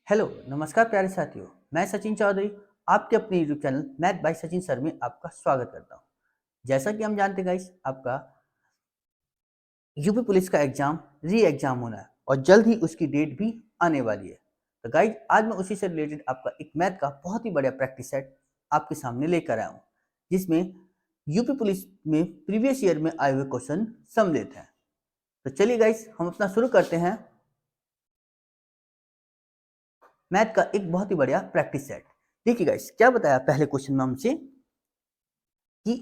Hello नमस्कार प्यारे साथियों। मैं सचिन चौधरी आपके अपने YouTube channel math bye Sachin sir में आपका स्वागत करता हूं। जैसा कि हम जानते हैं गाइस, आपका यूपी पुलिस का एग्जाम री एग्जाम होना है और जल्द ही उसकी डेट भी आने वाली है। तो गाइस, आज मैं उसी से रिलेटेड आपका एक मैथ का बहुत ही बढ़िया प्रैक्टिस सेट आपके सामने लेकर आया हूँ, जिसमें यूपी पुलिस में प्रीवियस ईयर में आए हुए क्वेश्चन सम्मिलित हैं। तो चलिए गाइस, हम अपना शुरू करते हैं मैथ का एक बहुत ही बढ़िया प्रैक्टिस सेट। देखिए गाइस, क्या बताया पहले क्वेश्चन में हमसे कि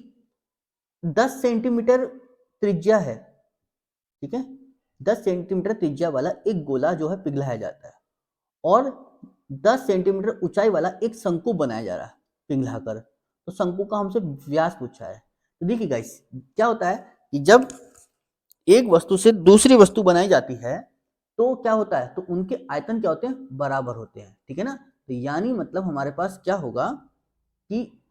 10 सेंटीमीटर त्रिज्या है, ठीक है। 10 सेंटीमीटर त्रिज्या वाला एक गोला जो है पिघलाया जाता है और 10 सेंटीमीटर ऊंचाई वाला एक शंकु बनाया जा रहा है पिघलाकर। तो शंकु का हमसे व्यास पूछा है। तो देखिए गाइस, क्या होता है कि जब एक वस्तु से दूसरी वस्तु बनाई जाती है तो क्या होता है, तो उनके आयतन क्या होते हैं, बराबर होते हैं, ठीक है ना। तो यानी मतलब हमारे पास क्या होगा कि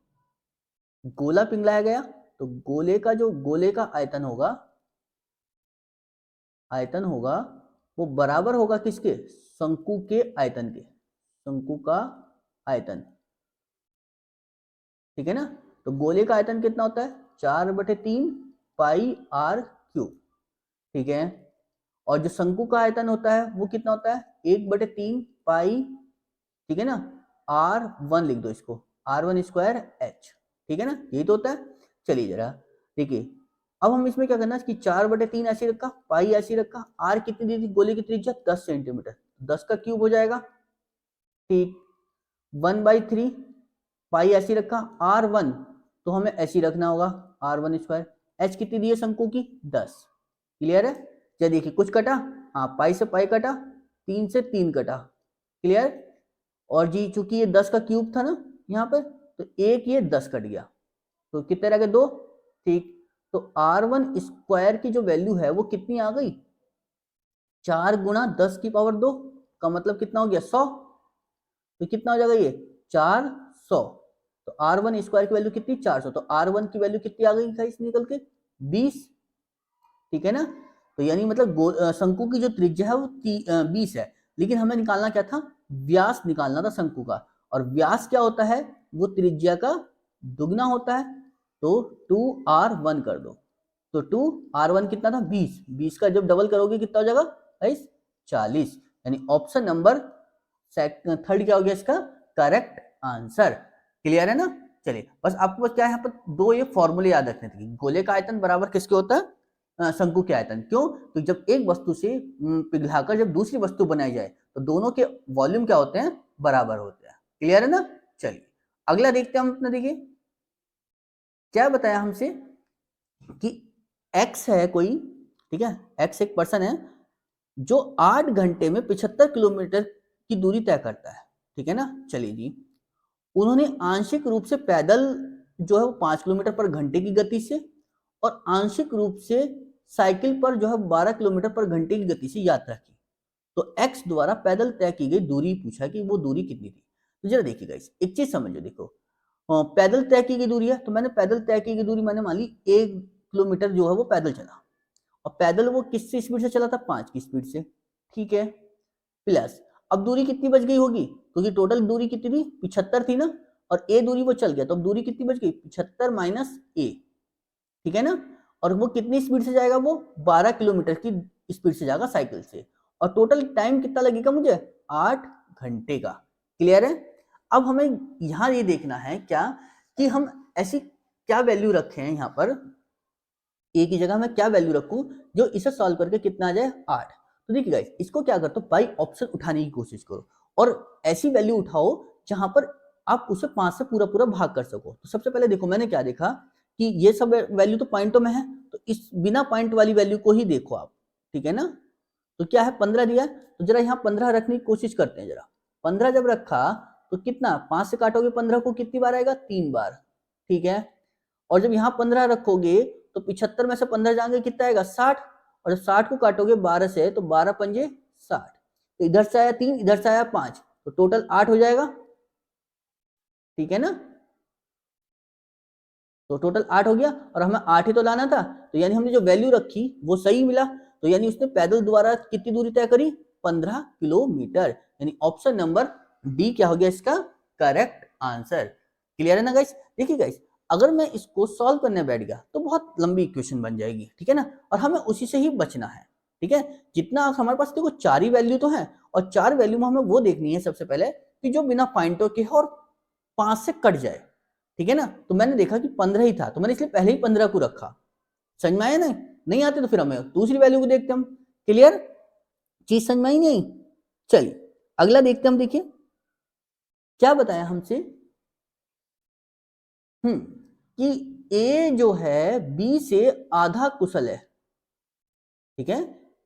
गोला पिघलाया गया तो गोले का आयतन होगा वो बराबर होगा किसके, शंकु के आयतन के, शंकु का आयतन, ठीक है ना। तो गोले का आयतन कितना होता है, 4/3 पाई आर क्यूब, ठीक है। और जो शंकु का आयतन होता है वो कितना होता है, 1/3 पाई, ठीक है ना, R1 लिख दो इसको, R1² H, ठीक है ना, यही तो होता है। चलिए जरा देखिए, अब हम इसमें क्या करना है कि 4/3 ऐसे रखा, पाई ऐसे रखा, आर कितनी दी थी, गोले की त्रिज्या 10 सेंटीमीटर, 10 का क्यूब हो जाएगा, ठीक। 1/3 पाई ऐसी रखा, R1 तो हमें ऐसी रखना होगा, R1²। H कितनी दी है शंकु की, 10। क्लियर है। क्या देखिए कुछ कटा, हाँ पाई से पाई कटा, 3 से 3 कटा, क्लियर। और जी चूंकि ये 10 का क्यूब था ना यहाँ पर, तो एक ये 10 कट गया, तो कितने रह गए, 2, ठीक। तो R1² की जो वैल्यू है वो कितनी आ गई, 4 × 10⁻² का मतलब कितना हो गया, 100। तो कितना हो जाएगा ये, 400। तो R1² की वैल्यू कितनी, 400। तो R1 की वैल्यू कितनी आ गई गाइस निकल के, 20, ठीक है ना। तो यानी मतलब शंकु की जो त्रिज्या है वो 20 है, लेकिन हमें निकालना क्या था, व्यास निकालना था शंकु का। और व्यास क्या होता है, वो त्रिज्या का दुगना होता है। तो 2R1 कर दो, तो 2R1 कितना था, 20, 20 का जब डबल करोगे कितना हो जाएगा गाइस, 40। यानी ऑप्शन नंबर थर्ड क्या हो गया इसका करेक्ट आंसर। क्लियर है ना। चलिए, बस आपको बस क्या है, यहाँ पर दो ये फॉर्मूले याद रखने थे। गोले का आयतन बराबर किसके होता है, शंकु के आयतन। क्यों, तो जब एक वस्तु से पिघलाकर जब दूसरी वस्तु बनाई जाए तो दोनों के वॉल्यूम क्या होते हैं, बराबर होते हैं। क्लियर है ना। चलिए अगला देखते हैं हम अपना। देखिए क्या बताया हमसे कि एक्स है कोई, ठीक है, एक्स एक पर्सन है जो 8 घंटे में 75 किलोमीटर की दूरी तय करता है, ठीक है ना। चलिए जी, उन्होंने आंशिक रूप से पैदल जो है वो 5 किलोमीटर पर घंटे की गति से और आंशिक रूप से साइकिल पर जो है 12 किलोमीटर पर घंटे की गति से यात्रा की। तो एक्स द्वारा पैदल तय की गई दूरी पूछा कि वो दूरी कितनी थी। तो जरा देखिएगा, एक चीज समझो, देखो पैदल तय की गई दूरी है, तो मैंने पैदल तय की गई दूरी मैंने मान ली 1 किलोमीटर जो है वो पैदल चला, और पैदल वो किस स्पीड से चला था, 5 की स्पीड से, ठीक है। प्लस अब दूरी कितनी बच गई होगी, क्योंकि टोटल दूरी कितनी थी, 75 थी ना, और ए दूरी वो चल गया, तो अब दूरी कितनी बच गई, 75 माइनस ए, ठीक है ना। और वो कितनी स्पीड से जाएगा, वो 12 किलोमीटर की स्पीड से जाएगा साइकिल से, और टोटल टाइम कितना लगेगा मुझे, 8 घंटे का। क्लियर है। अब हमें यहां ये देखना है क्या, कि हम ऐसी क्या वैल्यू रखें यहाँ पर, ए की जगह मैं क्या वैल्यू रखूं जो इसे सॉल्व करके कितना आ जाए, 8। तो देखिए गाइस, इसको क्या करते हो, बाई ऑप्शन उठाने की कोशिश करो और ऐसी वैल्यू उठाओ जहां पर आप उसे 5 से पूरा पूरा भाग कर सको। तो सबसे पहले देखो मैंने क्या देखा कि ये सब वैल्यू तो पॉइंटों में है, तो इस बिना पॉइंट वाली वैल्यू को ही देखो आप, ठीक है ना। तो क्या है, 15 दिया, तो जरा यहाँ 15 रखने की कोशिश करते हैं। जरा 15 जब रखा तो कितना, 5 से काटोगे 15 को कितनी बार आएगा, 3 बार, ठीक है। और जब यहाँ 15 रखोगे तो 75 में से 15 जाएंगे कितना आएगा, 60। और जब 60 को काटोगे 12 से तो 12 पंजे 60, तो इधर से आया 3, इधर से आया 5, तो टोटल 8 हो जाएगा, ठीक है ना। तो टोटल 8 हो गया, और हमें 8 ही तो लाना था, तो यानी हमने जो वैल्यू रखी वो सही मिला। तो यानी उसने पैदल द्वारा कितनी दूरी तय करी, 15 किलोमीटर, यानी ऑप्शन नंबर डी क्या हो गया इसका करेक्ट आंसर। क्लियर है ना गाइस? देखिए गाइस, अगर मैं इसको सॉल्व करने बैठ गया तो बहुत लंबी इक्वेशन बन जाएगी, ठीक है ना, और हमें उसी से ही बचना है, ठीक है। जितना हमारे पास देखो 4 ही वैल्यू तो है, और 4 वैल्यू में हमें वो देखनी है सबसे पहले कि जो बिना पॉइंटों के हो और 5 से कट जाए, ठीक है ना। तो मैंने देखा कि 15 ही था, तो मैंने इसलिए पहले ही 15 को रखा। समझ में आया? नहीं आते तो फिर हमें दूसरी वैल्यू को देखते हम। क्लियर? चीज समझ में आई नहीं? चलिए अगला देखते हम। देखिए क्या बताया हमसे कि ए जो है बी से आधा कुशल है, ठीक है।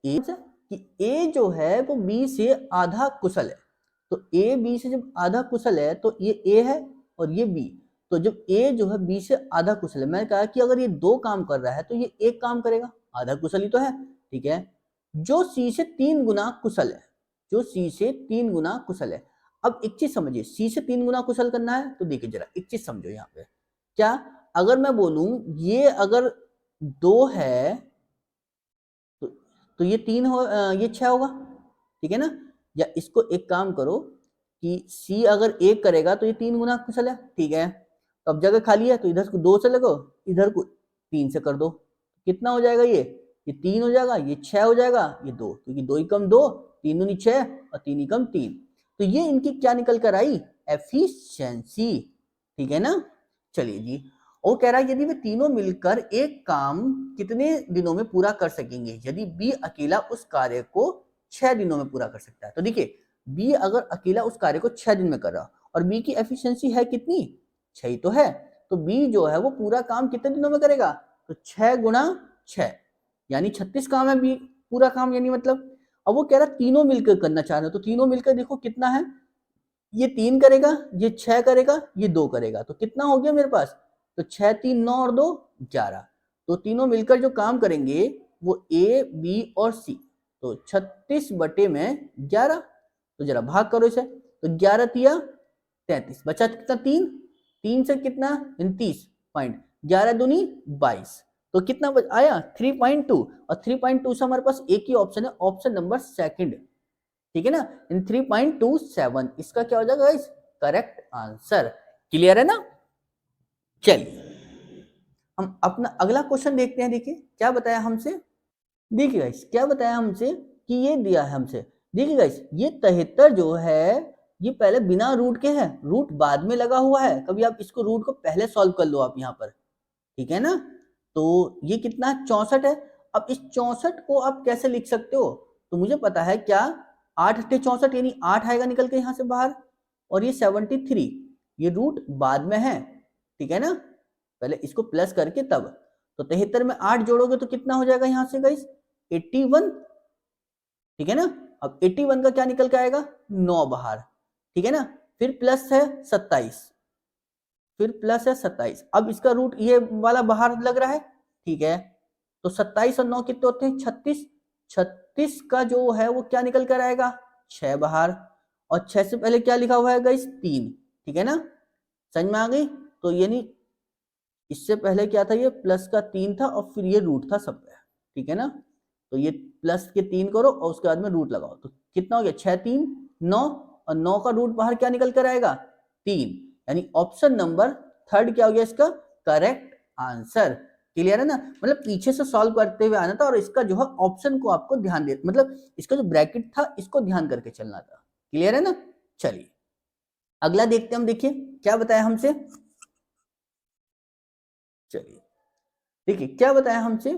ए कि ए जो है वो बी से आधा कुशल है, तो ए बी से जब आधा कुशल है तो ये ए है और ये बी, तो जब ए जो है बी से आधा कुशल है, मैंने कहा कि अगर ये 2 काम कर रहा है तो ये एक काम करेगा, आधा कुशल ही तो है, ठीक है। जो सी से 3 गुना कुशल है, जो सी से 3 गुना कुशल है। अब एक चीज समझिए, सी से 3 गुना कुशल करना है तो देखिए जरा एक चीज समझो यहाँ पे, क्या अगर मैं बोलूं ये अगर 2 है तो ये 3 हो, ये 6 होगा, ठीक है ना। या इसको एक काम करो कि सी अगर 1 करेगा तो ये 3 गुना कुशल है, ठीक है। तो अब जगह खाली है तो इधर को 2 से लगो, इधर को 3 से कर दो, कितना हो जाएगा ये 3 हो जाएगा, ये 6 हो जाएगा, ये 2, क्योंकि 2 ही कम 2, 3 दूनी 6 और 3 ही कम 3, तो ये इनकी क्या निकल कर आई? एफिशिएंसी, ठीक है ना। चलिए जी, वो कह रहा है यदि वे तीनों मिलकर एक काम कितने दिनों में पूरा कर सकेंगे, यदि बी अकेला उस कार्य को 6 दिनों में पूरा कर सकता है। तो देखिए बी अगर अकेला उस कार्य को 6 दिन में कर रहा और बी की एफिशिएंसी है कितनी? 6 ही तो है, तो बी जो है वो पूरा काम कितने दिनों में करेगा? तो 6 गुणा 6 यानी 36 काम है बी पूरा काम, यानी मतलब अब वो कह रहा तीनों मिलकर करना चाह रहे हो, तो तीनों मिलकर देखो कितना है, ये 3 करेगा, ये 6 करेगा, ये 2 करेगा, तो कितना हो गया मेरे पास? तो 6 3 9 और 2 11, तो तीनों मिलकर जो काम करेंगे वो ए बी और सी, तो 36 बटे में 11, तो जरा भाग करो इसे, तो 11 तिया 33, बचा कितना? 3, 3 से कितना? 29 पॉइंट, 11 दूनी 22, तो कितना आया? 3.2, और 3.2 से हमारे पास एक ही ऑप्शन है, ऑप्शन नंबर सेकंड, ठीक है ना, इन 3.27, इसका क्या हो जाएगा गाइस? Correct answer. क्लियर है ना? चलिए हम अपना अगला क्वेश्चन देखते हैं। देखिए क्या बताया हमसे, देखिए गाइस क्या बताया हमसे कि ये दिया है हमसे, देखिए गाइस ये 73 जो है ये पहले बिना रूट के है, रूट बाद में लगा हुआ है, कभी आप इसको रूट को पहले सॉल्व कर लो आप यहाँ पर, ठीक है ना। तो ये कितना 64 है। अब इस 64 को आप कैसे लिख सकते हो? तो मुझे पता है क्या, 8 अट्ठे 64 यानी 8 आएगा निकल के यहाँ से बाहर, और ये 73 ये रूट बाद में है, ठीक है ना, पहले इसको प्लस करके तब, तो 73 में 8 जोड़ोगे तो कितना हो जाएगा यहाँ से गाइस? 81, ठीक है ना। अब 81 का क्या निकल के आएगा? 9 बाहर, ठीक है ना, फिर प्लस है 27, फिर प्लस है 27, अब इसका रूट ये वाला बाहर लग रहा है, ठीक है। तो 27 और 9 कितने होते हैं? 36, 36 का जो है वो क्या निकल कर आएगा? 6 बाहर, और 6 से पहले क्या लिखा हुआ है गाइस? 3, ठीक है ना, समझ में आ गई। तो यानी इससे पहले क्या था? ये प्लस का 3 था और फिर ये रूट था सब पे, ठीक है ना। तो ये प्लस के 3 करो और उसके बाद में रूट लगाओ, तो कितना हो गया? 6 3 9, और 9 का रूट बाहर क्या निकल कर आएगा? 3, यानी ऑप्शन नंबर थर्ड क्या हो गया इसका करेक्ट आंसर। क्लियर है ना? मतलब पीछे से सॉल्व करते हुए आना था, और इसका जो है ऑप्शन को आपको ध्यान दे, मतलब इसका जो ब्रैकेट था इसको ध्यान करके चलना था। क्लियर है ना? चलिए अगला देखते हैं हम। देखिए क्या बताया हमसे, चलिए देखिए क्या बताया हमसे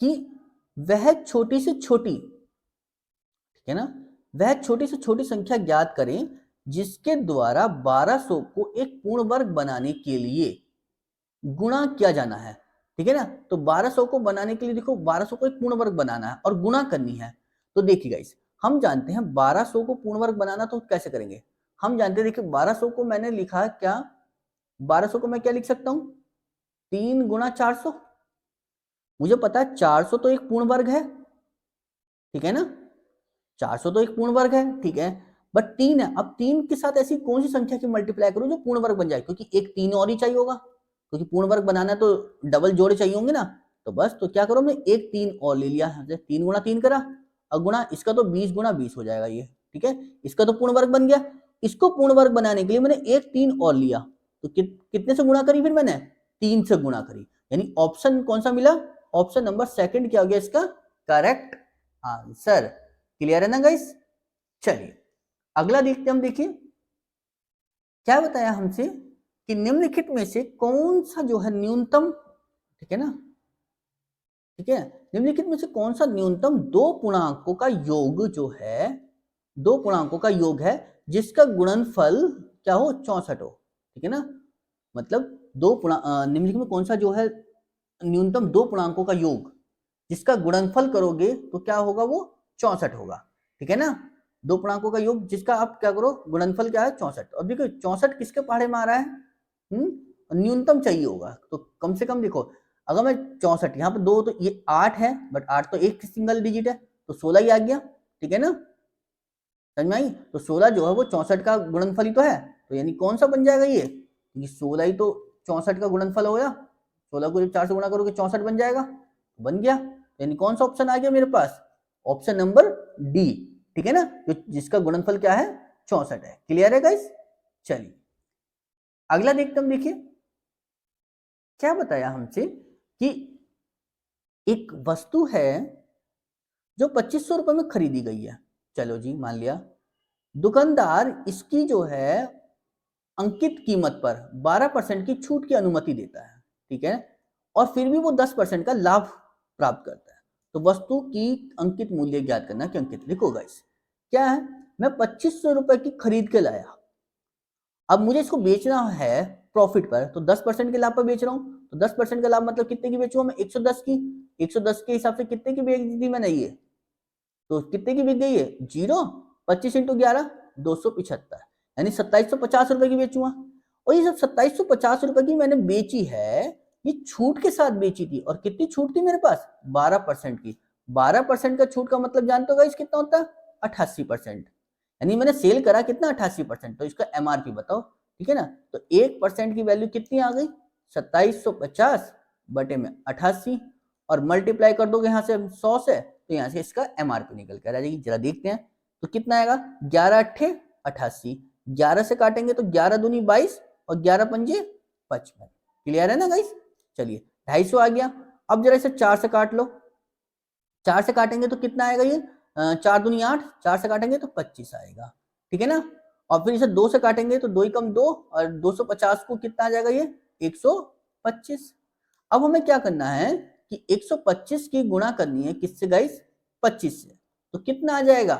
कि वह छोटी से छोटी, ठीक है ना, वह छोटी से छोटी संख्या ज्ञात करें जिसके द्वारा 1200 को एक पूर्ण वर्ग बनाने के लिए गुणा किया जाना है, ठीक है ना। तो 1200 को बनाने के लिए देखो 1200 को एक पूर्ण वर्ग बनाना है और गुणा करनी है। तो देखिए गाइस हम जानते हैं 1200 को पूर्ण वर्ग बनाना तो कैसे करेंगे, हम जानते हैं देखिए 1200 को मैंने लिखा क्या, 1200 को मैं क्या लिख सकता हूं? 3 गुणा 400, मुझे पता है 400 तो एक पूर्ण वर्ग है, ठीक है ना, 400 तो एक पूर्ण वर्ग है, ठीक है, बट 3 है। अब 3 के साथ ऐसी कौन सी संख्या की मल्टीप्लाई करूं जो पूर्ण वर्ग बन जाए, क्योंकि एक 3 और ही चाहिए होगा, क्योंकि पूर्ण वर्ग बनाना तो डबल जोड़े चाहिए होंगे ना। तो बस तो क्या करो, हमने एक 3 और ले लिया, 3 गुणा 3 करा, और गुणा इसका तो 20 गुणा 20 हो जाएगा ये, ठीक है। इसका तो पूर्ण वर्ग बन गया, इसको पूर्ण वर्ग बनाने के लिए मैंने एक 3 और लिया, तो कितने से गुणा करी फिर मैंने, 3 से गुणा करी, यानी ऑप्शन कौन सा मिला, ऑप्शन नंबर सेकंड क्या हो गया इसका करेक्ट आंसर। क्लियर है ना गाइस। चलिए अगला देखते हम, देखिए क्या बताया हमसे कि निम्नलिखित में से कौन सा जो है न्यूनतम, ठीक है ना, ठीक है, निम्नलिखित में से कौन सा न्यूनतम दो पूर्णांकों का योग जो है, दो पूर्णांकों का योग है जिसका गुणनफल क्या हो 64 हो, ठीक है ना, मतलब निम्नलिखित में कौन सा जो है न्यूनतम दो पूर्णांकों का योग जिसका गुणनफल करोगे तो क्या होगा, वो 64 होगा, ठीक है ना। दो पूर्णांकों का योग जिसका आप क्या करो, गुणनफल क्या है 64, और देखो 64 किसके पहाड़े में आ रहा है, न्यूनतम चाहिए होगा, तो कम से कम देखो, अगर मैं 64 यहाँ पर दो, तो ये 8 है, बट 8 तो एक सिंगल डिजिट है, तो 16 ही आ गया, ठीक है ना, समझ में आई। तो 16 जो है वो 64 का गुणनफल ही तो है, तो यानी कौन सा बन जाएगा ये 16 ही तो 64 का गुणनफल हो गया, 16 को जब 4 से गुणा करोगे 64 बन जाएगा, बन गया, यानी कौन सा ऑप्शन आ गया मेरे पास, ऑप्शन नंबर डी, ठीक है ना, जिसका गुणनफल क्या है 64 है। क्लियर है गाइस। चलिए अगला देखते हम, देखिए क्या बताया हमसे कि एक वस्तु है जो 2500 रुपए में खरीदी गई है, चलो जी मान लिया, दुकानदार इसकी जो है अंकित कीमत पर 12% की छूट की अनुमति देता है, ठीक है, और फिर भी वो 10% का लाभ प्राप्त करता है, तो वस्तु की अंकित मूल्य ज्ञात करना कि अंकित लिखो गाइस। क्या है, मैं 2500 रुपए की खरीद के लाया, अब मुझे इसको बेचना है प्रॉफिट पर, तो 10% के लाभ पर बेच रहा हूं, तो 10% का लाभ मतलब कितने की बेचूंगा मैं, 110 की, 110 के हिसाब से कितने की बेच दी मैंने ये, तो कितने की बिक गई है, 0, 25 इंटू 11 275, यानी 2750 रुपए की बेचूंगा, और ये सब 2750 रुपए की मैंने बेची है, ये छूट के साथ बेची थी, और कितनी छूट थी मेरे पास 12% की, 12% का छूट का मतलब जानते हो गाइस कितना होता है 88%, यानी मैंने सेल करा कितना 88%, तो इसका एमआरपी बताओ, ठीक है ना, तो 1% की वैल्यू कितनी आ गई 2750 बटे में 88, और मल्टीप्लाई कर दोगे यहाँ से 100 से, तो यहाँ से इसका एमआरपी निकल कर आ जाएगी, जरा देखते हैं तो कितना आएगा 11 अट्ठे 88, 11 से काटेंगे तो 11 दूनी 22 और 11 पंजे 55। क्लियर है ना गाइस। चलिए 250 आ गया, अब जरा इसे 4 से काट लो, 4 से काटेंगे तो कितना आएगा ये 4 दूनी 8, 4 से काटेंगे तो 25 आएगा, ठीक है ना, और फिर इसे 2 से काटेंगे तो 2 ही कम 2, और 250 को कितना आ जाएगा ये 125। अब हमें क्या करना है कि 125 की गुणा करनी है किससे गाइस 25 से, तो कितना आ जाएगा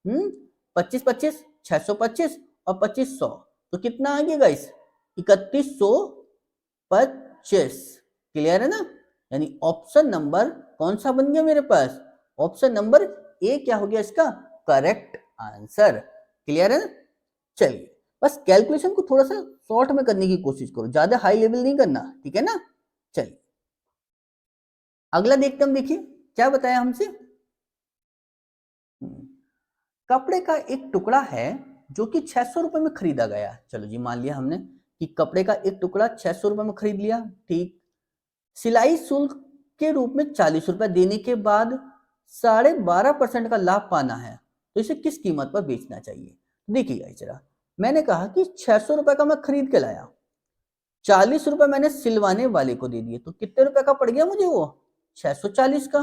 25 25 625 और 2500, तो कितना आ गया गाइस 3125। क्लियर है ना, यानी ऑप्शन नंबर कौन सा बन गया मेरे पास, ऑप्शन नंबर ए क्या हो गया इसका करेक्ट आंसर। क्लियर है ना। चलिए बस कैलकुलेशन को थोड़ा सा शॉर्ट में करने की कोशिश करो, ज्यादा हाई लेवल नहीं करना, ठीक है ना। चलिए अगला देखते हम, देखिए क्या बताया हमसे, कपड़े का एक टुकड़ा है जो कि 600 रुपए में खरीदा गया। चलो जी मान लिया हमने कि कपड़े का एक टुकड़ा 600 रुपए में खरीद लिया, ठीक, सिलाई शुल्क के रूप में 40 रुपए देने के बाद 12.5% का लाभ पाना है, तो इसे किस कीमत पर बेचना चाहिए। देखिएगा जरा, मैंने कहा कि 600 रुपए का मैं खरीद के लाया, 40 रुपए मैंने सिलवाने वाले को दे दिए, तो कितने रुपए का पड़ गया मुझे वो 640 का।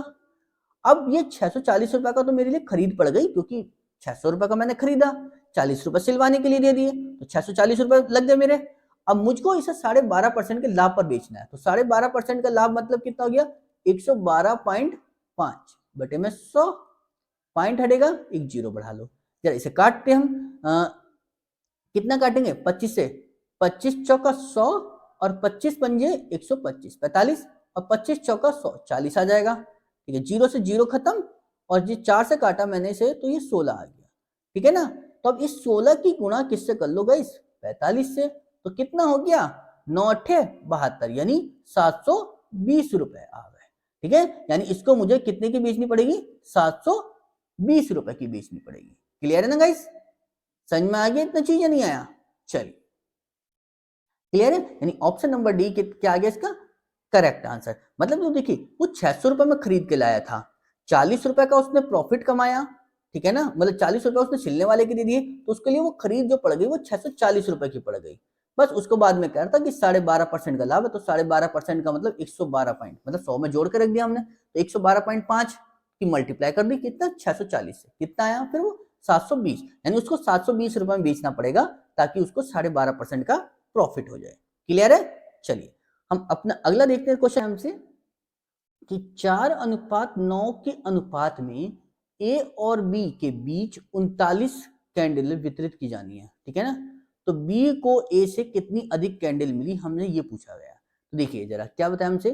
अब ये 640 रुपए का तो मेरे लिए खरीद पड़ गई, क्योंकि 600 रुपए का मैंने खरीदा, 40 रुपए सिलवाने के लिए दे दिए, तो 640 रुपए लग गए मेरे। अब मुझको इसे 12.5% के लाभ पर बेचना है, तो 12.5% का लाभ मतलब कितना हो गया 112.5 बटे में 100, पॉइंट हटेगा एक जीरो बढ़ा लो, जरा इसे काटते हम, कितना काटेंगे 25 से, 25 चौका 100 और 25 पंजे 125 45, और 25 चौका 100 40 आ जाएगा, ठीक है, जीरो से जीरो खत्म, और ये 4 से काटा मैंने इसे तो ये 16 आ गया, ठीक है ना। तो अब इस 16 की गुणा किससे कर लो गाइस 45 से, तो कितना हो गया 9 अट्ठे 72, यानी 720 रुपए आ गए, ठीक है, यानी इसको मुझे कितने की बेचनी पड़ेगी 720 रुपए की बेचनी पड़ेगी। क्लियर है ना गाइस, समझ में आ गया इतना चीज नहीं आया। चलिए क्लियर है, यानी ऑप्शन नंबर डी क्या आ गया इसका करेक्ट आंसर। मतलब तो देखिए वो 600 रुपए में खरीद के लाया था, 40 रुपए का उसने प्रॉफिट कमाया, ठीक है ना, मतलब 40 रुपए उसने छिलने वाले के दे दिए, तो उसके लिए वो खरीद जो पड़ गई वो 640 रुपए की पड़ गई। बस उसको बाद में कह रहा था कि 12.5% का लाभ है, तो 12.5% का मतलब 112 पॉइंट, मतलब 100 में जोड़ के रख दिया हमने, तो 112.5 की मल्टीप्लाई कर दी कितना 640 से, कितना आया फिर वो 720, यानी उसको 720 रुपए में बेचना पड़ेगा ताकि उसको 12.5% का प्रॉफिट हो जाए। क्लियर है? चलिए हम अपना अगला देखते हैं क्वेश्चन हमसे कि 4:9 के अनुपात में ए और बी के बीच 39 कैंडल वितरित की जानी है, ठीक है ना। तो बी को ए से कितनी अधिक कैंडल मिली, हमने ये पूछा गया। तो देखिए जरा क्या बताया हमसे,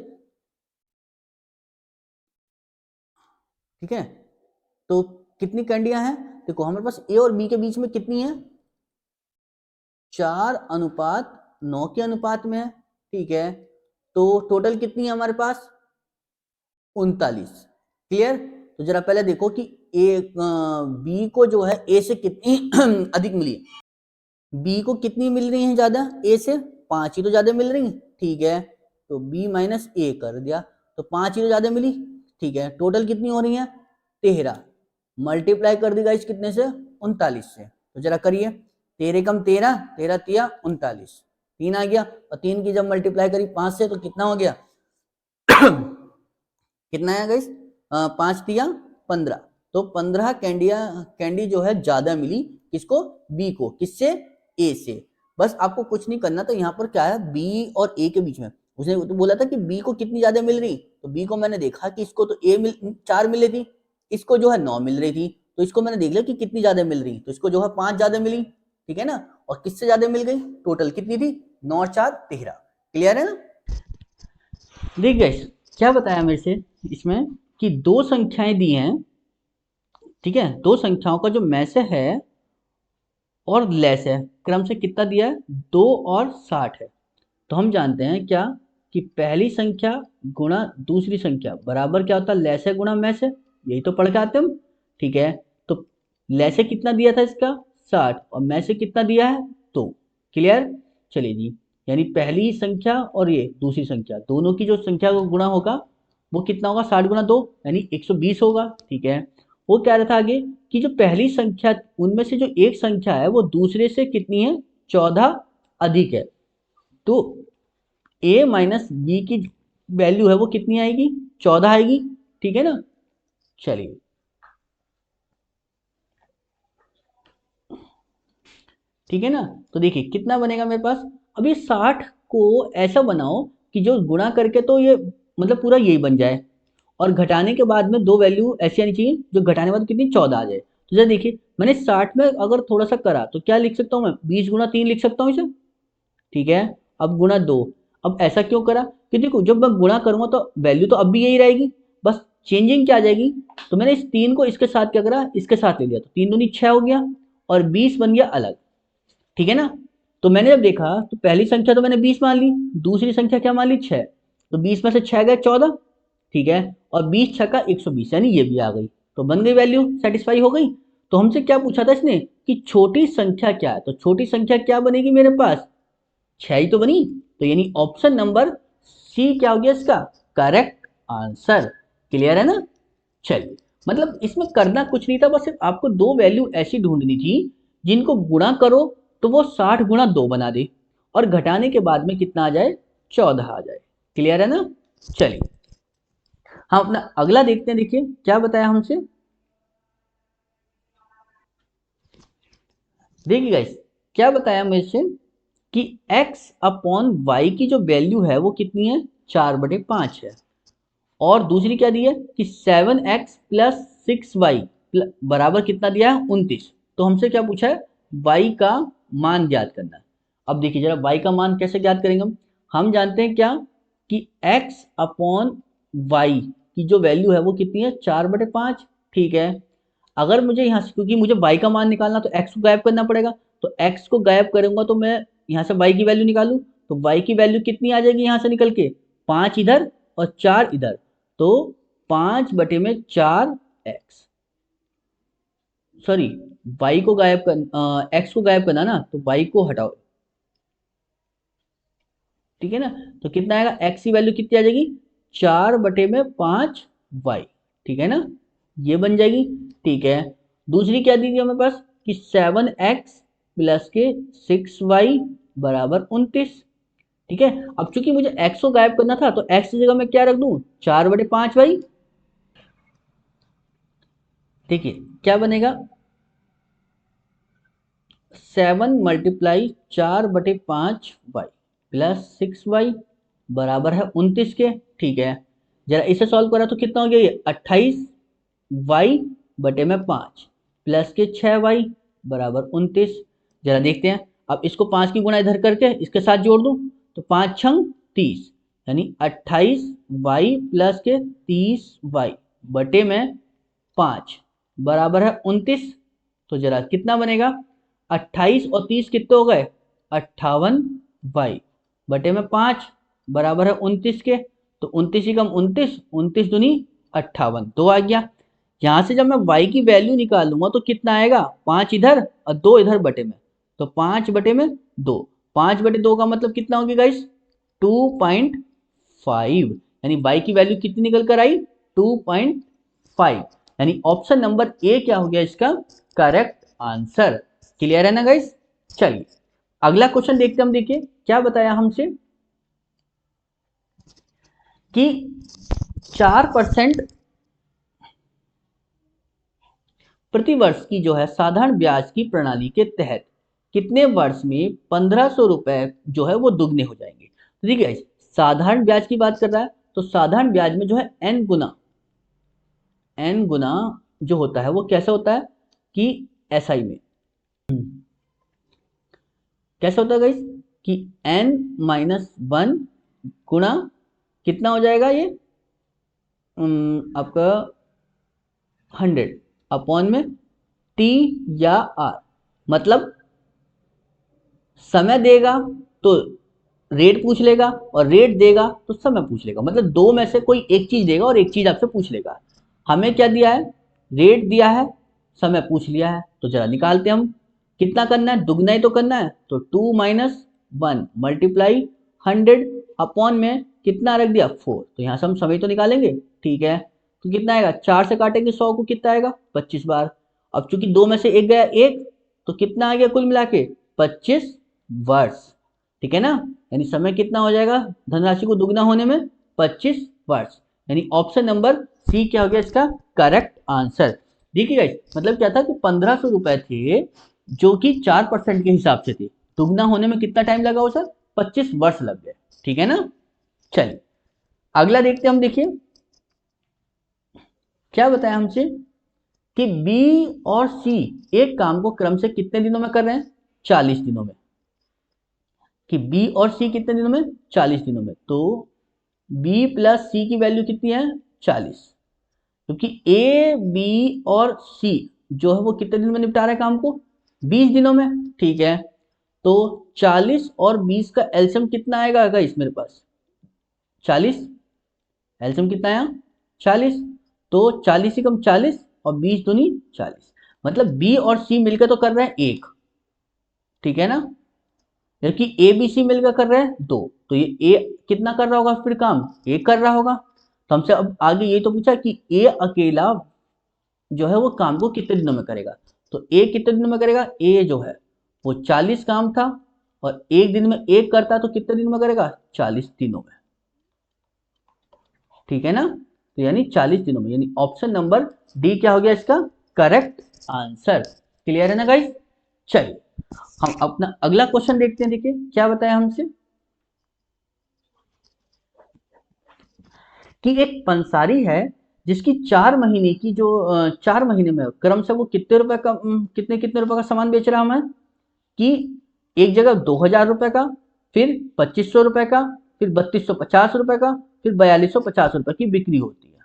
ठीक है। तो कितनी कैंडियां हैं, देखो हमारे पास ए और बी के बीच में कितनी है, 4:9 के अनुपात में है, ठीक है। तो टोटल कितनी है हमारे पास 39। क्लियर? तो जरा पहले देखो कि ए बी को जो है ए से कितनी अधिक मिली, बी को कितनी मिल रही है ज्यादा, ए से 5 ही तो ज्यादा मिल रही है, ठीक है। तो बी माइनस ए कर दिया, तो 5 ही तो ज्यादा मिली, ठीक है। टोटल कितनी हो रही है 13, मल्टीप्लाई कर दी गाइस कितने से 39 से, तो जरा करिए 13 कम 13, 13 तिया 39, 3 आ गया, और 3 की जब मल्टीप्लाई करी 5 से तो कितना हो गया कितना है गाइस 5 तिया 15, तो 15 कैंडी जो है ज्यादा मिली किसको, बी को, किससे, ए से। बस आपको कुछ नहीं करना, तो यहाँ पर क्या है बी और ए के बीच में, उसने तो बोला था कि बी को कितनी ज्यादा मिल रही, तो बी को मैंने देखा कि इसको तो 4 मिल रही थी, इसको जो है 9 मिल रही थी, तो इसको मैंने देख लिया कि कितनी ज्यादा मिल रही, तो इसको जो है 5 ज्यादा मिली, ठीक है ना। और किससे ज्यादा मिल गई, टोटल कितनी थी 9 और 4 13। क्लियर है ना? देख गए क्या बताया मेरे से इसमें कि दो संख्याएं दी हैं, ठीक है, दो संख्याओं का जो मैसे है और लेस है क्रम से कितना दिया है 2 और 60 है। तो हम जानते हैं क्या कि पहली संख्या गुणा दूसरी संख्या बराबर क्या होता है, लेस है गुणा मैस है, यही तो पढ़ के आते हम, ठीक है। तो लेस है कितना दिया था इसका 60 और मैस है कितना दिया है 2। क्लियर? चलिए जी, यानी पहली संख्या और ये दूसरी संख्या दोनों की जो संख्या का गुणा होगा वो कितना होगा 60 × 2 यानी 120 होगा, ठीक है। वो कह रहा था आगे कि जो पहली संख्या उनमें से जो एक संख्या है वो दूसरे से कितनी है 14 अधिक है, तो a माइनस बी की वैल्यू है वो कितनी आएगी 14 आएगी, ठीक है ना। चलिए ठीक है ना, तो देखिए कितना बनेगा मेरे पास, अब ये 60 को ऐसा बनाओ कि जो गुणा करके तो ये मतलब पूरा यही बन जाए, और घटाने के बाद में दो वैल्यू ऐसी आनी चाहिए जो घटाने के बाद कितनी 14 आ जाए। तो जरा देखिए मैंने 60 में अगर थोड़ा सा करा तो क्या लिख सकता हूँ मैं 20 × 3 लिख सकता हूँ इसे, ठीक है। अब गुणा 2, अब ऐसा क्यों करा कि देखो जब मैं गुणा करूंगा तो वैल्यू तो अब भी यही रहेगी, बस चेंजिंग क्या आ जाएगी, तो मैंने इस 3 को इसके साथ क्या करा इसके साथ ले लिया, तो 3 दूनी 6 हो गया और 20 बन गया अलग, ठीक है ना। तो मैंने जब देखा तो पहली संख्या तो मैंने 20 मान ली, दूसरी संख्या क्या मान ली 6, तो 20 में से 6 गए 14, ठीक है, और 20 छक्का 120 यानी ये भी आ गई, तो बन गई वैल्यू सेटिस्फाई हो गई। तो हमसे क्या पूछा था इसने कि छोटी संख्या क्या है, तो छोटी संख्या क्या बनेगी मेरे पास 6 ही तो बनी, तो यानी ऑप्शन नंबर सी क्या हो गया इसका करेक्ट आंसर। क्लियर है ना? चलिए, मतलब इसमें करना कुछ नहीं था, बस सिर्फ आपको दो वैल्यू ऐसी ढूंढनी थी जिनको गुणा करो तो वो 60 × 2 बना दे, और घटाने के बाद में कितना आ जाए 14 आ जाए। क्लियर है ना? चलिए हम अपना अगला देखते हैं, देखिए क्या बताया हमसे, देखिए गाइस क्या बताया मेरे से कि x अपॉन वाई की जो वैल्यू है वो कितनी है 4/5 है, और दूसरी क्या दी है कि 7x प्लस 6y बराबर कितना दिया है 29। तो हमसे क्या पूछा है y का मान ज्ञात करना है। अब देखिए जरा y का मान कैसे ज्ञात करेंगे हम जानते हैं क्या कि x अपॉन वाई की जो वैल्यू है वो कितनी है 4/5, ठीक है। अगर मुझे यहाँ से क्योंकि मुझे y का मान निकालना तो x को गायब करना पड़ेगा, तो x को गायब करूंगा तो मैं यहाँ से y की वैल्यू निकालूं, तो y की वैल्यू कितनी आ जाएगी यहाँ से निकल के 5 इधर और 4 इधर, तो 5/4x, सॉरी y को गायब कर x को गायब करना ना, तो y को हटाओ, ठीक है ना। तो कितना आएगा, x की वैल्यू कितनी आ जाएगी, 4/5y, ठीक है ना, ये बन जाएगी। ठीक है, दूसरी क्या दी थी हमें पास कि 7x प्लस के 6y बराबर 29। ठीक है, अब चूंकि मुझे x को गायब करना था तो x की जगह मैं क्या रख दूं, 4/5y। देखिए क्या बनेगा, 7 × 4/5y प्लस 6y बराबर है 29 के। ठीक है, जरा इसे सॉल्व करा तो कितना हो गया, ये 28y/5 प्लस के 6y बराबर 29। जरा देखते हैं, अब इसको 5 की गुणा इधर करके इसके साथ जोड़ दूं तो 5×6 = 30, यानी 28y प्लस के 30y/5 बराबर है 29। तो जरा कितना बनेगा, 28 और 30 कितने हो गए, 58y/5 बराबर है 29 के। तो 29 ही कम 29, 29 दूनी 58, 2 आ गया। यहां से जब मैं y की वैल्यू निकालूंगा तो कितना आएगा, 5 इधर और 2 इधर बटे में, तो 5/2, 5/2 का मतलब कितना होगी गाइस, 2.5, यानी y की वैल्यू कितनी निकल कर आई, 2.5, यानी ऑप्शन नंबर ए क्या हो गया इसका करेक्ट आंसर। क्लियर है ना गाइस। चलिए अगला क्वेश्चन देखते हम, देखिए क्या बताया हमसे कि 4% प्रतिवर्ष की जो है साधारण ब्याज की प्रणाली के तहत कितने वर्ष में 1500 रुपए जो है वो दुगने हो जाएंगे। तो देखिए साधारण ब्याज की बात कर रहा है, तो साधारण ब्याज में जो है n गुना जो होता है वो कैसे होता है कि SI में कैसे होता है गाइस कि n-1 गुणा कितना हो जाएगा ये आपका 100 अपॉन में T या R, मतलब समय देगा तो रेट पूछ लेगा और रेट देगा तो समय पूछ लेगा, मतलब दो में से कोई एक चीज देगा और एक चीज आपसे पूछ लेगा। हमें क्या दिया है, रेट दिया है, समय पूछ लिया है, तो जरा निकालते हम कितना करना है, दुगना ही तो करना है, तो 2 - 1 × 100 अपॉन में कितना रख दिया 4, तो यहाँ से हम समय तो निकालेंगे। ठीक है, तो कितना आएगा, 4 से काटेंगे 100 को कितना आएगा 25 बार। अब चूंकि दो में से एक गया एक, तो कितना आ गया कुल मिला के 25 वर्ष। ठीक है ना, यानी समय कितना हो जाएगा धनराशि को दुगना होने में 25 वर्ष, यानी ऑप्शन नंबर सी क्या हो गया इसका करेक्ट आंसर। देखिए मतलब क्या था कि 1500 रुपए थे जो कि 4% के हिसाब से थे, दुगना होने में कितना टाइम लगा हो सर, 25 वर्ष लग गए। ठीक है ना, चलिए अगला देखते हैं हम, देखिए क्या बताया हमसे कि बी और सी एक काम को क्रम से कितने दिनों में कर रहे हैं, 40 दिनों में। कि बी और सी कितने दिनों में, 40 दिनों में, तो बी प्लस सी की वैल्यू कितनी है 40, क्योंकि ए बी और सी जो है वो कितने दिन में निपटा रहे हैं काम को, 20 दिनों में। ठीक है, तो 40 और 20 का एलसीएम कितना आएगा गाइस मेरे पास, 40, एलसीएम कितना आया 40, तो 40 ही कम 40 और 20 दूनी 40, मतलब बी और सी मिलकर तो कर रहे हैं एक। ठीक है ना, जबकि ए बी सी मिलकर कर रहे हैं दो, तो ये ए कितना कर रहा होगा फिर काम, ए कर रहा होगा। तो हमसे अब आगे ये तो पूछा कि ए अकेला जो है वो काम को कितने दिनों में करेगा, तो ए कितने दिनों में करेगा, ए जो है वो 40 काम था और एक दिन में एक करता तो कितने दिन में करेगा 40 दिनों में। ठीक है ना, तो यानी 40 दिनों में, यानी ऑप्शन नंबर डी क्या हो गया इसका करेक्ट आंसर। क्लियर है ना गाइस। चलिए हम अपना अगला क्वेश्चन देखते हैं, देखिए क्या बताया हमसे कि एक पंसारी है जिसकी 4 महीने की जो 4 महीने में क्रम से वो कितने रुपए का कितने कितने रुपए का सामान बेच रहा है, कि एक जगह 2000 रुपए का, फिर 2500 रुपए का, फिर 3250 रुपए का, फिर 4250 रुपए की बिक्री होती है।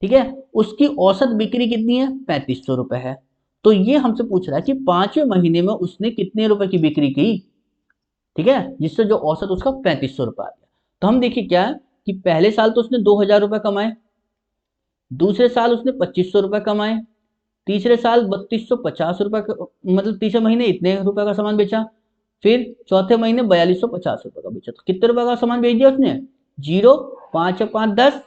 ठीक है, उसकी औसत बिक्री कितनी है 3500 रुपए है। तो ये हमसे पूछ रहा है कि 5वें महीने में उसने कितने रुपए की बिक्री की, ठीक है, जिससे जो औसत उसका 3500 रुपए आ गया। तो हम देखिए क्या है कि पहले साल तो उसने 2000 रुपए कमाए, दूसरे साल उसने 2500 रुपए कमाए, तीसरे साल 3250 रुपए, मतलब तीसरे महीने इतने रुपए का सामान बेचा, फिर चौथे महीने 4250 रुपए का बेचा। तो कितने रुपए का सामान बेच दिया उसने? 0, 5 और 5 10।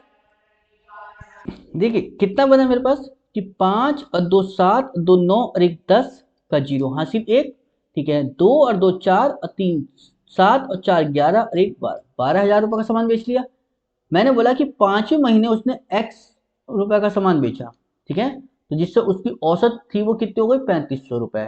देखिए कितना बना मेरे पास कि 5 और 2 7, 2 9 और 1 10 का 0 हासिल 1। ठीक है, 2 और 2 4 और 3 7 और 4 11 और 1 12, 12,000 रुपए का सामान बेच लिया। मैंने बोला कि 5वें महीने उसने x रुपए का सामान बेचा। ठीक है, तो जिससे उसकी औसत थी वो कितनी हो गई? 3500 रुपए।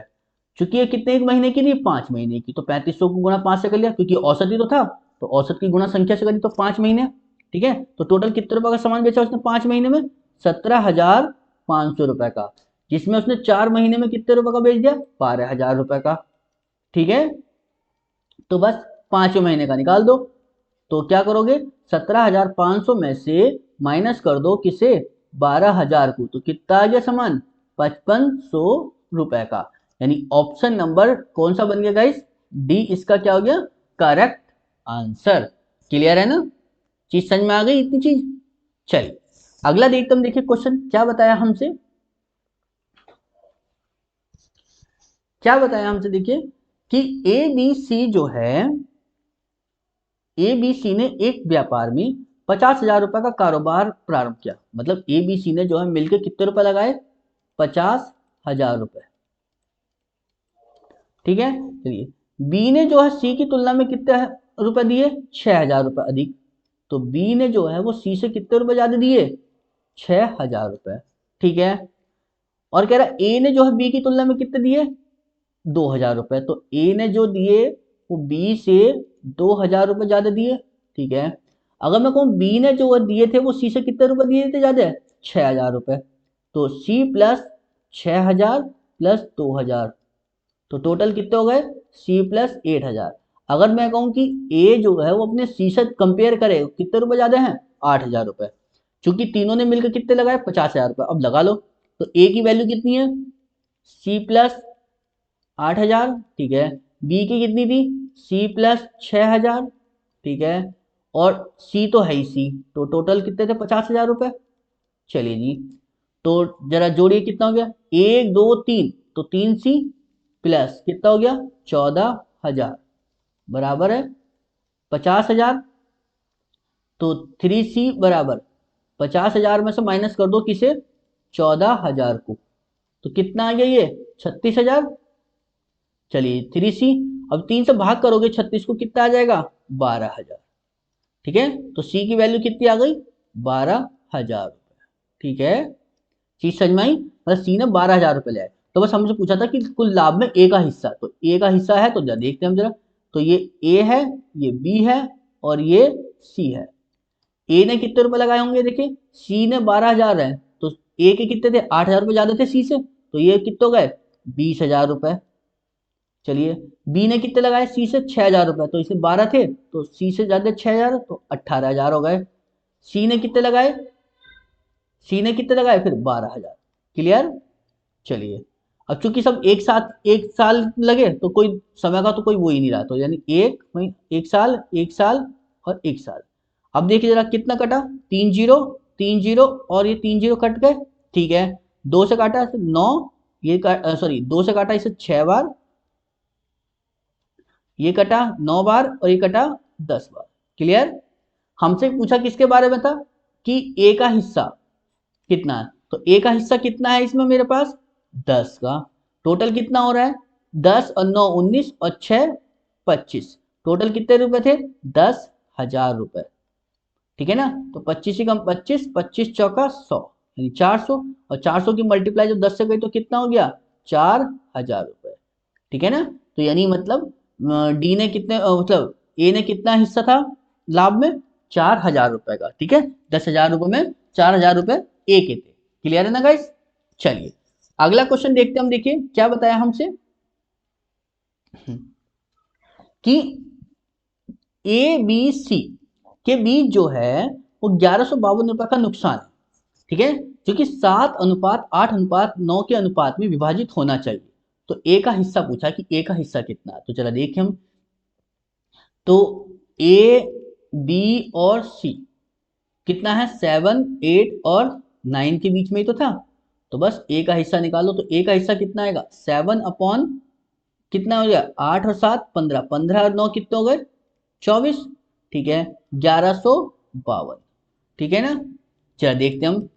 चूंकि ये कितने एक महीने की नहीं, 5 महीने की, तो 3500 को गुणा 5 से कर लिया क्योंकि औसत ही तो था, तो औसत की गुणा संख्या से करी तो 5 महीने। ठीक है, तो टोटल कितने रुपए का सामान बेचा उसने 5 महीने में? 17,500 रुपए का, जिसमें उसने 4 महीने में कितने रुपए का बेच दिया? 12,000 रुपए का। ठीक है, तो बस 5वें महीने का निकाल दो। तो क्या करोगे? 17,500 में से माइनस कर दो किसे? 12,000 को, तो कितना आ गया सामान? 5500 रुपए का। यानी ऑप्शन नंबर कौन सा बन गया गाइस? डी इसका क्या हो गया? Correct answer. क्लियर है ना? चीज समझ में आ गई इतनी चीज? चलिए अगला देखते हम। देखिए क्वेश्चन क्या बताया हमसे, क्या बताया हमसे देखिए कि ए बी सी जो है, ए बी सी ने एक व्यापार में 50,000 रुपए का कारोबार प्रारंभ किया। मतलब ए बी सी ने जो है मिलकर कितने रुपए लगाए? 50,000 रुपए। ठीक है, चलिए बी ने जो है सी की तुलना में कितने रुपए दिए? 6,000 रुपए अधिक। तो बी ने जो है वो सी से कितने रुपए ज्यादा दिए? 6,000 रुपए। ठीक है, और कह रहा ए ने जो है बी की तुलना में कितने दिए? 2,000 रुपए। तो ए ने जो दिए वो बी से 2,000 रुपए ज्यादा दिए। ठीक है, अगर मैं कहूँ बी ने जो दिए थे वो सी से कितने रुपए दिए थे ज्यादा? 6,000 रुपए। तो सी प्लस 6,000 प्लस 2,000, तो टोटल कितने हो गए? C plus 8,000। अगर मैं कहूँ कि ए जो है वो अपने सी से कंपेयर करे, कितने रुपए ज्यादा हैं? 8,000 रुपए। चूंकि तीनों ने मिलकर कितने लगाए? 50,000 रुपए। अब लगा लो, तो ए की वैल्यू कितनी है? C plus 8,000। ठीक है, बी की कितनी थी? C plus 6,000। ठीक है, और सी तो है ही सी, तो टोटल कितने थे? 50,000 रुपए। चलिए जी, तो जरा जोड़िए कितना हो गया? 1 2 3, तो 3 सी प्लस कितना हो गया? 14,000 बराबर है 50,000। तो 3 सी बराबर 50,000 में से माइनस कर दो किसे? 14,000 को, तो कितना आ गया ये? 36,000। चलिए 3 सी, अब 3 से भाग करोगे 36 को, कितना आ जाएगा? 12,000। ठीक है, तो सी की वैल्यू कितनी आ गई? 12,000 रुपए। ठीक है, चीज समझ में आई? मतलब सी ने 12,000 रुपए लिया। तो बस हमसे पूछा था कि कुल लाभ में ए का हिस्सा, तो ए का हिस्सा है तो जरा देखते हैं हम जरा। तो ये ए है, ये बी है और ये सी है। ए ने कितने रुपए लगाए होंगे? देखिए सी ने 12,000 है, तो ए के कितने थे? 8,000 रुपए ज्यादा थे सी से, तो ये कितने हो गए? 20,000 रुपए। चलिए बी ने कितने लगाए? सी से 6,000 रुपए, तो इसमें 12 थे, तो सी से ज्यादा 6,000, तो 18,000 हो गए। सी ने कितने लगाए? सी ने कितने लगाए फिर? 12,000। क्लियर? चलिए अब चूंकि सब एक साथ एक साल लगे, तो कोई समय का तो कोई वो ही नहीं रहा, तो यानी एक साल, एक साल और एक साल। अब देखिए जरा कितना कटा? 3 जीरो, 3 जीरो और ये 3 जीरो कट गए। ठीक है, 2 से काटा 9, ये सॉरी 2 से काटा इसे 6 बार, ये कटा 9 बार और ये कटा 10 बार। क्लियर? हमसे पूछा किसके बारे में था कि ए का हिस्सा कितना है, तो ए का हिस्सा कितना है इसमें मेरे पास? 10 का। टोटल कितना हो रहा है? 10 और 9 19 और 6 25, टोटल कितने रुपए थे? 10,000 रुपए। ठीक है ना, तो 25 ही कम 25, 25 चौका 100, यानी 400, और 400 की मल्टीप्लाई जब 10 से गई तो कितना हो गया? 4,000 रुपए। ठीक है ना, तो यानी मतलब डी ने कितने मतलब ए ने कितना हिस्सा था लाभ में? 4,000 रुपए का। ठीक है, 10,000 रुपए में 4,000 रुपए ए के थे। क्लियर है ना गाइस? चलिए अगला क्वेश्चन देखते हैं हम। देखिए क्या बताया हमसे कि ए बी सी के बीच जो है वो 1,152 रुपए का नुकसान है। ठीक है, जो कि 7:8:9 के अनुपात में विभाजित होना चाहिए। तो ए का हिस्सा पूछा कि ए का हिस्सा कितना है, तो चला देखें हम। तो ए बी और सी कितना है? 7 8 और 9 के बीच में ही तो था, तो बस ए का हिस्सा निकालो। तो ए का हिस्सा कितना आएगा? 7/3 कितना हो गया 8 और 7 15, 15 और 9 कितने हो गए 24, ठीक है 1152, ठीक है ना। चलो देखते हैं हम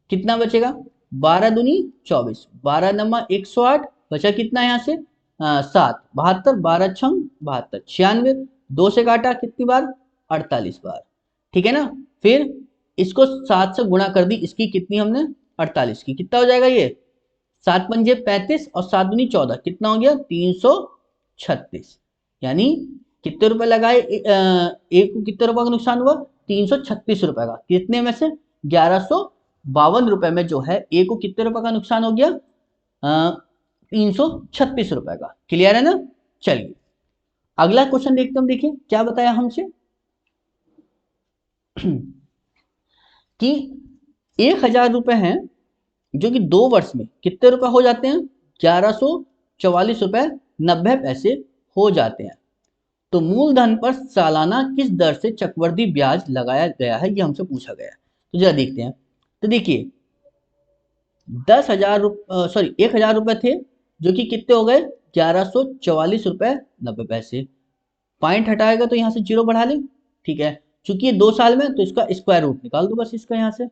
कितना बचेगा, 12 दूनी 24, 12 नमा 108, बचा कितना यहाँ से 7, 72, 12 छंग 72, 96, 2 से काटा कितनी बार 48 बार, ठीक है ना। फिर इसको 7 से गुणा कर दी, इसकी कितनी हमने 48 की, कितना हो जाएगा ये 7 पंजे 35 और 7 दूनी 14, कितना हो गया 336, यानी कितने रुपए लगाए एक को कितने रुपए का नुकसान हुआ 336 रुपए का, कितने में से 1152 रुपए में जो है ए को कितने रुपए का नुकसान हो गया 336 रुपए का। क्लियर है ना। चलिए अगला क्वेश्चन देखते हम, देखिए क्या बताया हमसे कि 1000 रुपए हैं जो कि 2 वर्ष में कितने रुपए हो जाते हैं 1144 रुपए 90 पैसे हो जाते हैं। तो मूलधन पर सालाना किस दर से चक्रवृद्धि ब्याज लगाया गया है, ये हमसे पूछा गया है। तो जरा देखते हैं। तो देखिए 10,000 सॉरी 1,000 रुपए थे जो कि कितने हो गए 1144 रुपए 90 पैसे, पॉइंट हटाएगा तो यहाँ से जीरो बढ़ा ले, ठीक है। चूंकि ये 2 साल में तो इसका स्क्वायर रूट निकाल दो बस इसका यहाँ से,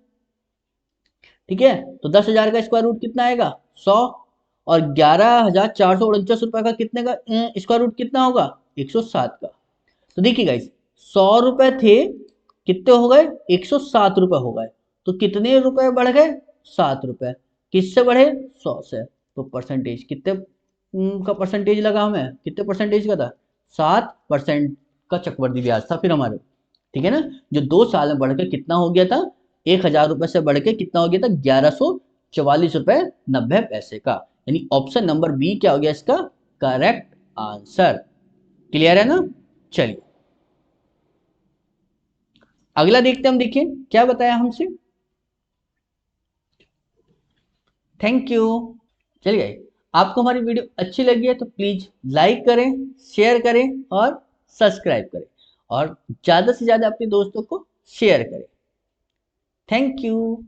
ठीक है। तो 10,000 का स्क्वायर रूट कितना आएगा 100, और 11,449 रुपए का कितने का स्क्वायर रूट कितना होगा 107 का। तो देखिए गाइस 100 रुपए थे कितने हो गए 107 रुपए हो गए, तो कितने रुपए बढ़ गए 7 रुपए, किससे बढ़े 100 से। तो परसेंटेज कितने का परसेंटेज लगा, हमें कितने परसेंटेज का था 7% का चक्रवृद्धि ब्याज था फिर हमारे, ठीक है ना। जो 2 साल में बढ़ के कितना हो गया था 1,000 रुपए से बढ़ के कितना हो गया था 1144 रुपए 90 पैसे का, यानी ऑप्शन नंबर बी क्या हो गया इसका करेक्ट आंसर। क्लियर है ना। चलिए अगला देखते हम, देखिए क्या बताया हमसे। Thank you. चलिए आपको हमारी वीडियो अच्छी लगी है तो प्लीज लाइक करें, शेयर करें और सब्सक्राइब करें, और ज्यादा से ज्यादा अपने दोस्तों को शेयर करें। Thank you.